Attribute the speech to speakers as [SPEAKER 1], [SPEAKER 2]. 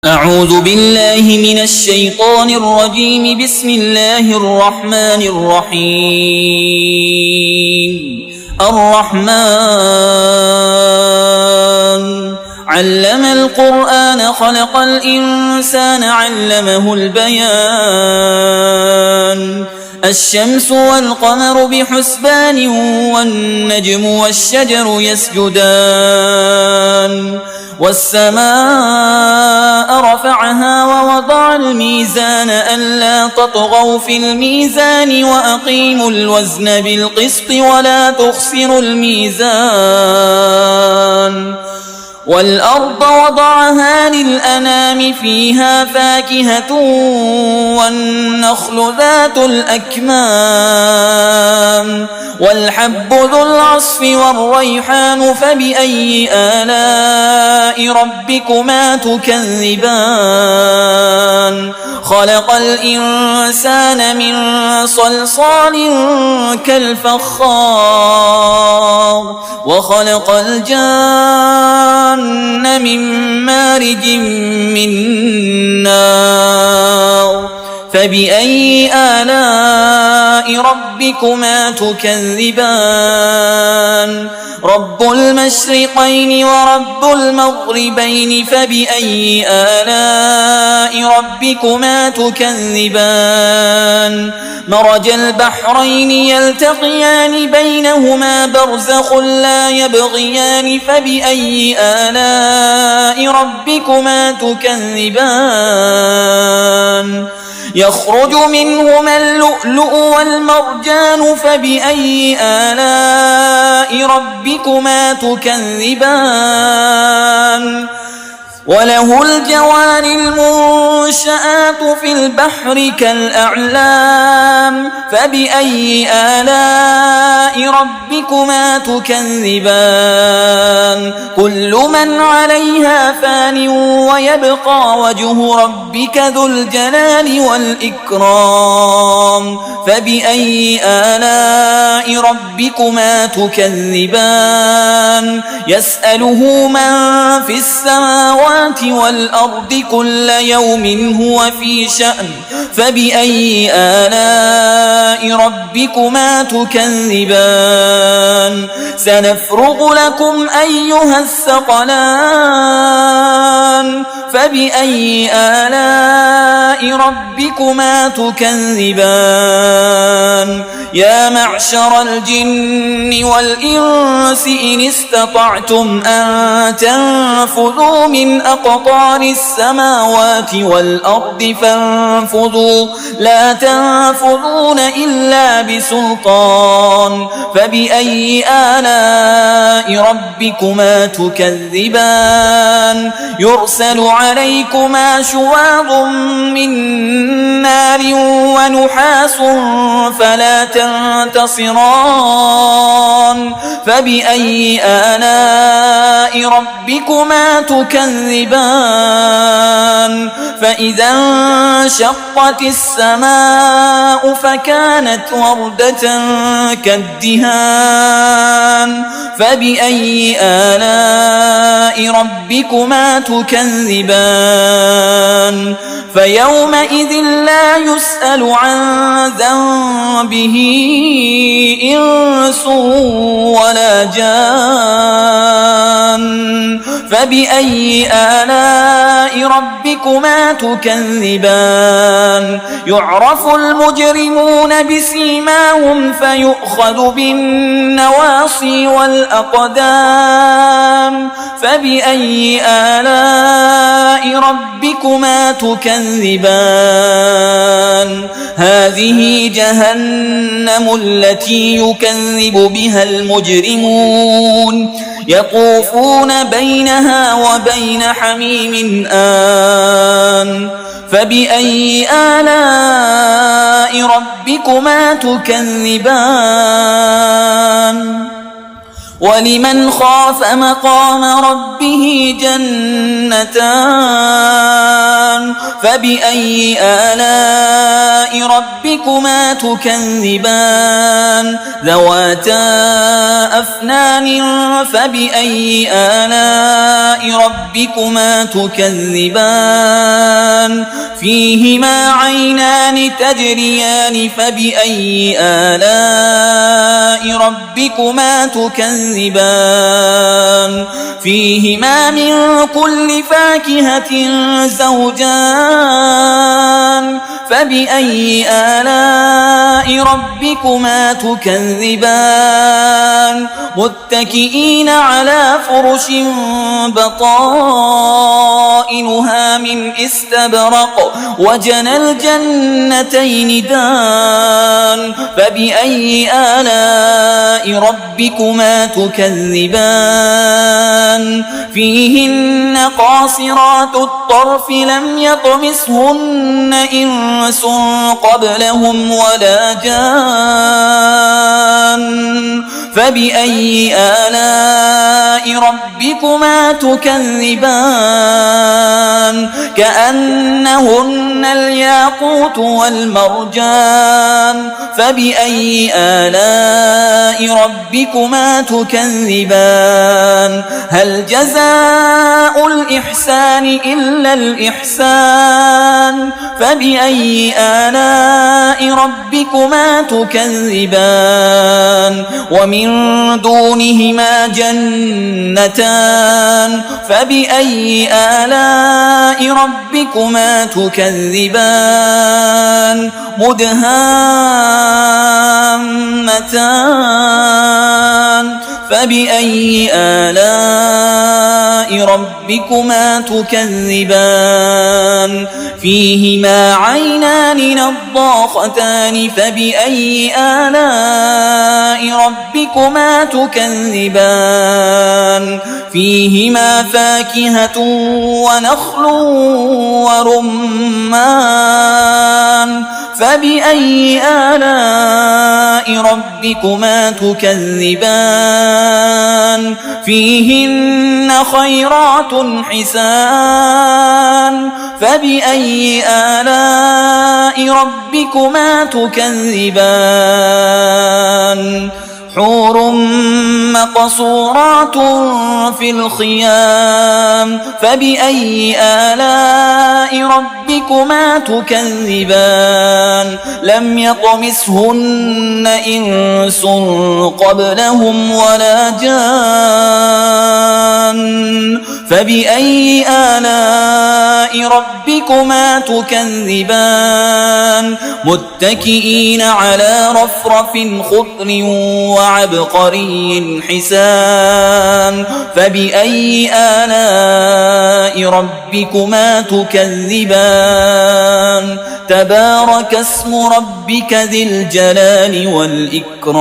[SPEAKER 1] أعوذ بالله من الشيطان الرجيم. بسم الله الرحمن الرحيم. الرحمن علم القرآن خلق الإنسان علمه البيان. الشمس والقمر بحسبان والنجم والشجر يسجدان. والسماء رفعها ووضع الميزان ألا تطغوا في الميزان وأقيموا الوزن بالقسط ولا تخسروا الميزان. والأرض وضعها للأنام فيها فاكهة والنخل ذات الأكمام والحب ذو العصف والريحان. فبأي آلاء ربكما تكذبان؟ خلق الإنسان من صلصال كالفخار وخلق الجان من مارج من نار. فبأي آلاء ربكما تكذبان؟ رب المشرقين ورب المغربين. فبأي آلاء ربكما تكذبان؟ مرج البحرين يلتقيان بينهما برزخ لا يبغيان. فبأي آلاء ربكما تكذبان؟ يخرج منهما اللؤلؤ والمرجان. فبأي آلاء ربكما تكذبان؟ وله الجوار المنشآت في البحر كالأعلام. فبأي آلاء ربكما تكذبان؟ كل من عليها فان ويبقى وجه ربك ذو الجلال والإكرام. فبأي آلاء ربكما تكذبان؟ يسأله من في السماوات والأرض كل يوم هو في شأن. فبأي آلاء ربكما تكذبان؟ سنفرغ لكم أيها الثقلان. فبأي آلاء ربكما تكذبان؟ يا معشر الجن والإنس إن استطعتم أن تنفذوا من أقطار السماوات والأرض فانفذوا لا تنفذون إلا بسلطان. فبأي آلاء ربكما تكذبان؟ يرسل عليكما شواظ من نار ونحاس فلا تنتصران. فبأي آلاء ربكما تكذبان؟ فإذا انشقت السماء فكانت وردة كالدهان. فبأي آلاء ربكما تكذبان؟ فيومئذ لا يسأل عن ذنبه إنس ولا جان. فبأي آلاء ربكما تكذبان؟ يعرف المجرمون بسيماهم فيؤخذ بالنواصي والأقدام. فبأي آلاء ربكما تكذبان؟ هذه جهنم التي يكذب بها المجرمون يطوفون بينها وبين حميم آن. فبأي آلاء ربكما تكذبان؟ ولمن خاف مقام ربه جنتان. فبأي آلاء ربكما تكذبان ذواتا أفنان فبأي آلاء ربكما تكذبان فيهما عينان تجريان فبأي آلاء ربكما تكذبان فيهما من كل فاكهة زوجان فبأي آلاء ربكما تكذبان متكئين على فرش بطائنها من استبرق وجنى الجنتين دان فبأي آلاء ربكما تكذبان فيهن قاصرات الطرف لم يطمثهن إنس قبلهم ولا جان فبأي آلاء ربكما تكذبان كأنهن الياقوت والمرجان فبأي آلاء ربكما تكذبان هل جزاء الإحسان إلا الإحسان فبأي آلاء ربكما تكذبان ومن دونهما جنتان فبأي آلاء ربكما تكذبان مدهامتان فبأي آلاء ربكما تكذبان فيهما عينان نضاختان فبأي آلاء ربكما تكذبان فيهما فاكهة ونخل ورمان فبأي آلاء ربكما تكذبان فيهن خيرات حسان فبأي آلاء ربكما تكذبان حور مقصورات في الخيام فبأي آلاء ربكما تكذبان لم يطمثهن إنس قبلهم ولا جان فبأي آلاء ربكما تكذبان متكئين على رفرف خضر وعبقري حسان فبأي آلاء ربكما تكذبان تبارك اسم ربك ذي الجلال والإكرام